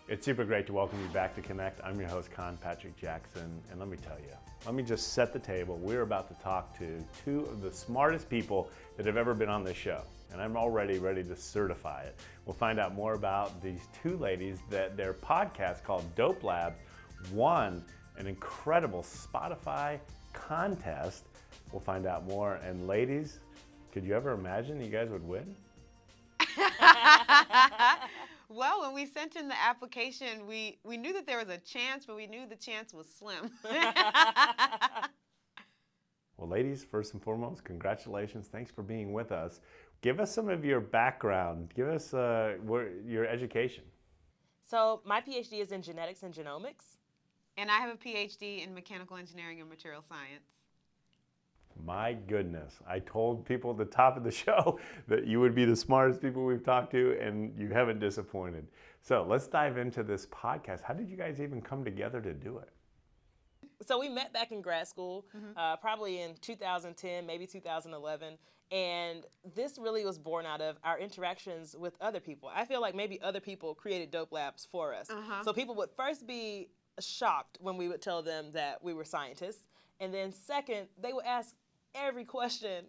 It's super great to welcome you back to Connect. I'm your host, Conn Patrick Jackson, and let me tell you, let me just set the table. We're about to talk to two of the smartest people that have ever been on this show, and I'm already ready to certify it. We'll find out more about these two ladies that their podcast called Dope Lab won an incredible Spotify contest. We'll find out more. And ladies, could you ever imagine you guys would win? Well, when we sent in the application, we knew that there was a chance, but we knew the chance was slim. Well, ladies, first and foremost, congratulations. Thanks for being with us. Give us some of your background. Give us your education. So my PhD is in genetics and genomics. And I have a PhD in mechanical engineering and material science. My goodness, I told people at the top of the show that you would be the smartest people we've talked to, and you haven't disappointed. So let's dive into this podcast. How did you guys even come together to do it? So we met back in grad school, probably in 2010, maybe 2011. And this really was born out of our interactions with other people. I feel like maybe other people created Dope Labs for us. So people would first be shocked when we would tell them that we were scientists. And then second, they would ask every question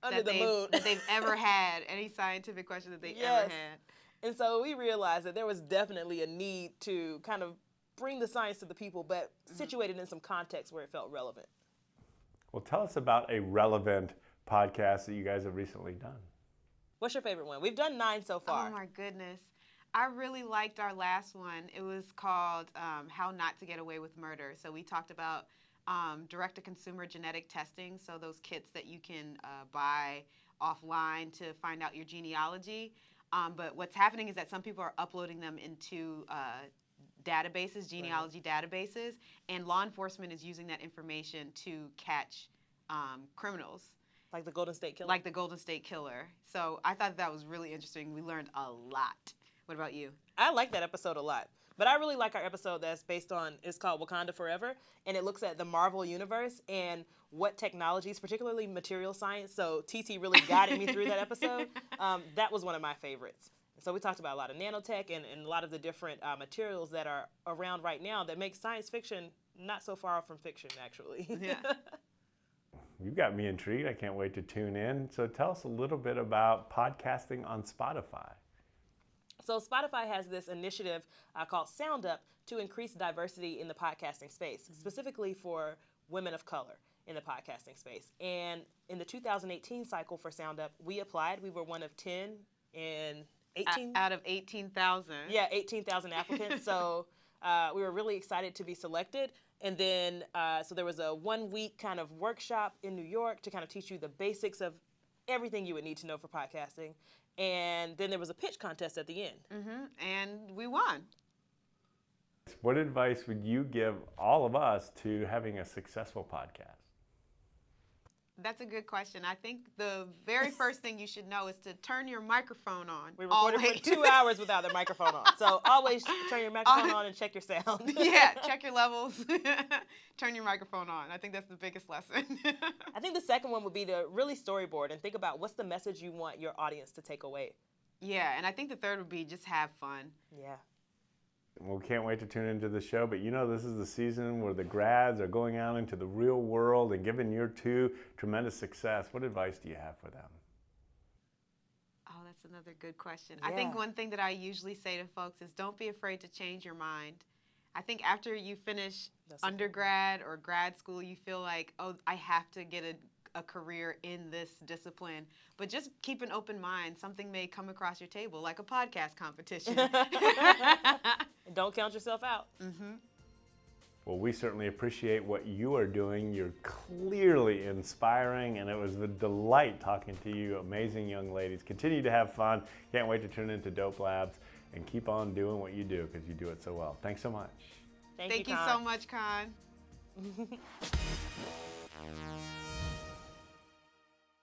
under the moon that they've ever had, any scientific question that they ever had. And so we realized that there was definitely a need to kind of bring the science to the people, but situate it in some context where it felt relevant. Well, tell us about a relevant podcast that you guys have recently done. What's your favorite one? We've done 9 so far. Oh my goodness. I really liked our last one. It was called How Not to Get Away with Murder. So we talked about direct-to-consumer genetic testing, so those kits that you can buy offline to find out your genealogy. But what's happening is that some people are uploading them into databases, genealogy databases, and law enforcement is using that information to catch criminals. Like the Golden State Killer? Like the Golden State Killer. So I thought that was really interesting. We learned a lot. What about you? I like that episode a lot. But I really like our episode that's based on, it's called Wakanda Forever, and it looks at the Marvel Universe and what technologies, particularly material science, so TT really guided me through that episode. That was one of my favorites. So we talked about a lot of nanotech and a lot of the different materials that are around right now that make science fiction not so far off from fiction, actually. Yeah. You've got me intrigued. I can't wait to tune in. So tell us a little bit about podcasting on Spotify. So Spotify has this initiative called Sound Up to increase diversity in the podcasting space, specifically for women of color in the podcasting space. And in the 2018 cycle for Sound Up, we applied. We were one of 10 in 18? Out of 18,000. Yeah, 18,000 applicants. So we were really excited to be selected. And then, so there was a 1-week kind of workshop in New York to kind of teach you the basics of everything you would need to know for podcasting. And then there was a pitch contest at the end. And we won. What advice would you give all of us to having a successful podcast? That's a good question. I think the very first thing you should know is to turn your microphone on. We recorded for 2 hours without the microphone on. So always turn your microphone on and check your sound. Yeah, check your levels. Turn your microphone on. I think that's the biggest lesson. I think the second one would be to really storyboard and think about what's the message you want your audience to take away. Yeah, and I think the third would be just have fun. Yeah. Well, can't wait to tune into the show, but you know this is the season where the grads are going out into the real world and given your two tremendous success. What advice do you have for them? Oh, that's another good question. Yeah. I think one thing that I usually say to folks is don't be afraid to change your mind. I think after you finish undergrad or grad school, you feel like, oh, I have to get a career in this discipline. But just keep an open mind. Something may come across your table, like a podcast competition. Don't count yourself out. Well, we certainly appreciate what you are doing. You're clearly inspiring, and it was a delight talking to you, amazing young ladies. Continue to have fun. Can't wait to tune into Dope Labs, and keep on doing what you do because you do it so well. Thanks so much. Thank you so much, Conn.